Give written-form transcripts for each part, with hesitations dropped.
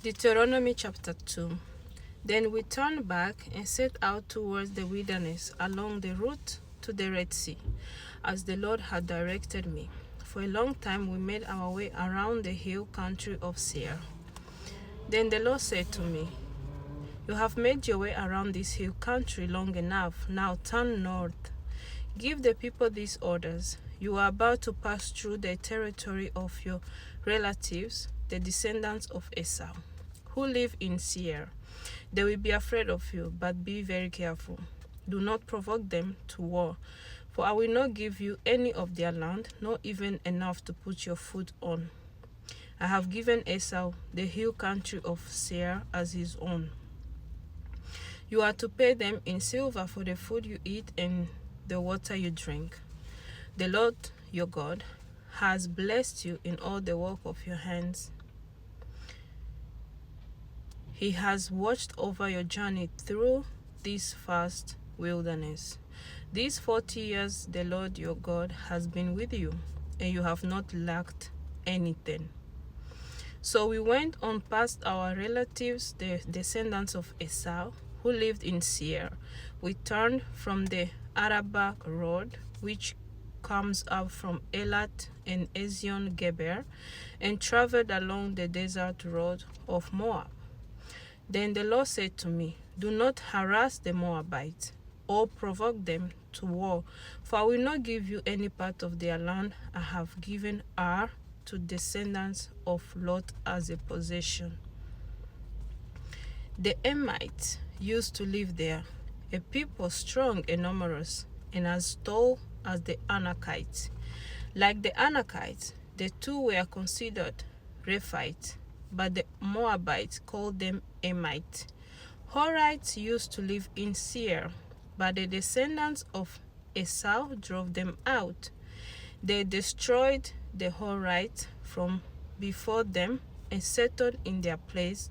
Deuteronomy chapter 2. Then we turned back and set out towards the wilderness along the route to the Red Sea, as the Lord had directed me. For a long time we made our way around the hill country of Seir. Then the Lord said to me, "You have made your way around this hill country long enough. Now turn north. Give the people these orders. You are about to pass through the territory of your relatives, the descendants of Esau, who live in Seir. They will be afraid of you, but be very careful. Do not provoke them to war, for I will not give you any of their land, not even enough to put your foot on. I have given Esau the hill country of Seir as his own. You are to pay them in silver for the food you eat and the water you drink. The Lord your God has blessed you in all the work of your hands. He has watched over your journey through this vast wilderness. These 40 years the Lord your God has been with you, and you have not lacked anything." So we went on past our relatives, the descendants of Esau, who lived in Seir. We turned from the Arabah road, which comes up from Elat and Ezion Geber, and traveled along the desert road of Moab. Then the Lord said to me, "Do not harass the Moabites or provoke them to war, for I will not give you any part of their land I have given Ar to descendants of Lot as a possession." The Emites used to live there, a people strong and numerous, and as tall as the Anakites. Like the Anakites, the two were considered Rephites, but the Moabites called them Emites. Horites used to live in Seir, but the descendants of Esau drove them out. They destroyed the Horites from before them and settled in their place,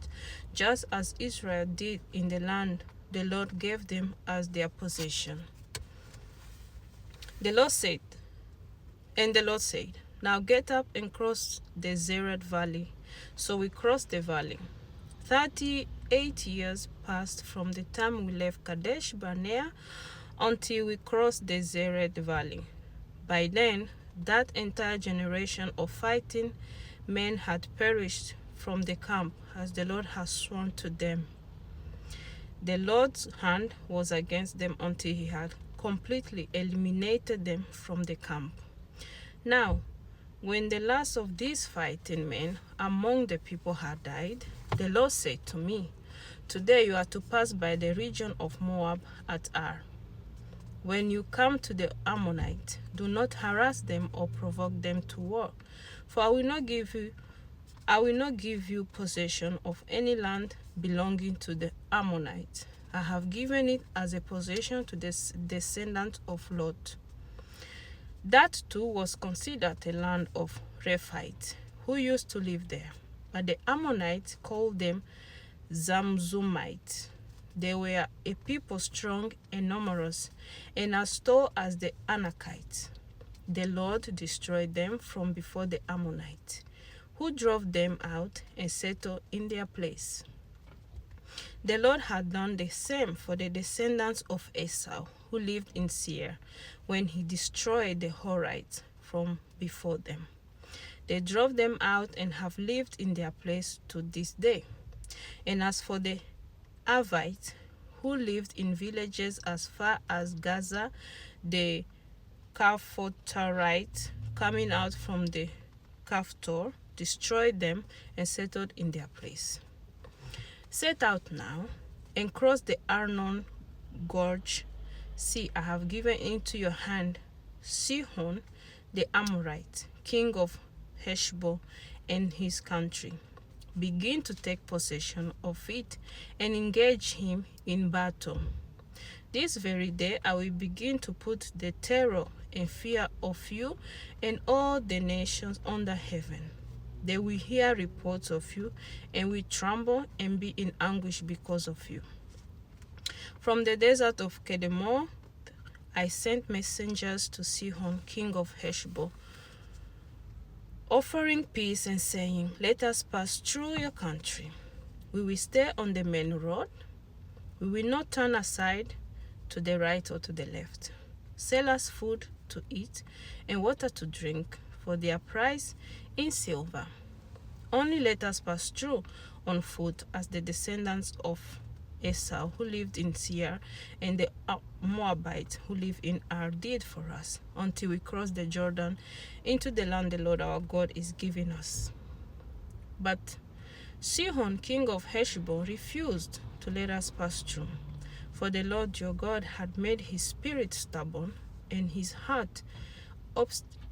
just as Israel did in the land the Lord gave them as their possession. The Lord said, "Now get up and cross the Zered Valley." So we crossed the valley. 38 years passed from the time we left Kadesh Barnea until we crossed the Zered Valley. By then, that entire generation of fighting men had perished from the camp, as the Lord had sworn to them. The Lord's hand was against them until he had completely eliminated them from the camp. Now, when the last of these fighting men among the people had died, the Lord said to me, "Today you are to pass by the region of Moab at Ar. When you come to the Ammonites, do not harass them or provoke them to war, for I will not give you possession of any land belonging to the Ammonites. I have given it as a possession to the descendants of Lot." That too was considered a land of Rephites, who used to live there, but the Ammonites called them Zamzumites. They were a people strong and numerous, and as tall as the Anakites. The Lord destroyed them from before the Ammonites, who drove them out and settled in their place. The Lord had done the same for the descendants of Esau, who lived in Seir, when he destroyed the Horites from before them. They drove them out and have lived in their place to this day. And as for the Avites, who lived in villages as far as Gaza, the Kaphtarites, coming out from the Kaphtor, destroyed them and settled in their place. Set out now and cross the Arnon Gorge. See, I have given into your hand Sihon the Amorite, king of Heshbon, and his country. Begin to take possession of it and engage him in battle. This very day I will begin to put the terror and fear of you and all the nations under heaven. They will hear reports of you and will tremble and be in anguish because of you. From the desert of Kedemor, I sent messengers to Sihon, king of Heshbon, offering peace and saying, "Let us pass through your country." We will stay on the main road. We will not turn aside to the right or to the left. Sell us food to eat and water to drink for their price in silver. Only let us pass through on foot as the descendants of Esau who lived in Seir and the Moabites who live in Ar did for us, until we cross the Jordan into the land the Lord our God is giving us. But Sihon, king of Heshbon, refused to let us pass through, for the Lord your God had made his spirit stubborn and his heart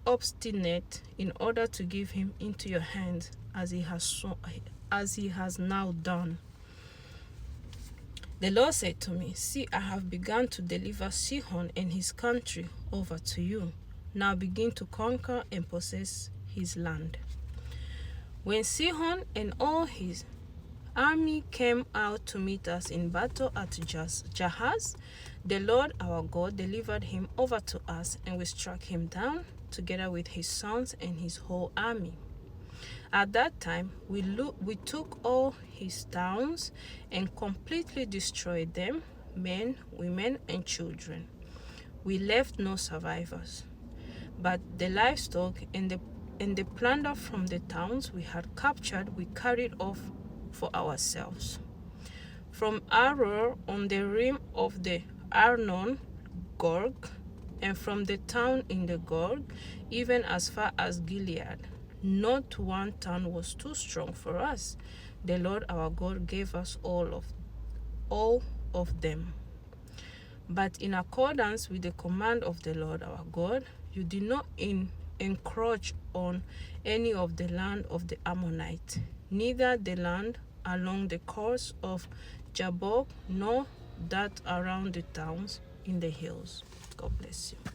obstinate, in order to give him into your hands as he has now done. The Lord said to me, See, I have begun to deliver Sihon and his country over to you. Now begin to conquer and possess his land. When Sihon and all his army came out to meet us in battle at Jahaz, the Lord our God delivered him over to us, and we struck him down, together with his sons and his whole army. At that time, we took all his towns and completely destroyed them, men, women, and children. We left no survivors. But the livestock and the plunder from the towns we had captured, we carried off for ourselves. From Aroer on the rim of the Arnon Gorg, and from the town in the Gorg, even as far as Gilead, not one town was too strong for us. The Lord our God gave us all of them. But in accordance with the command of the Lord our God, you did not encroach on any of the land of the Ammonites, neither the land along the course of Jabbok, nor that around the towns in the hills. God bless you.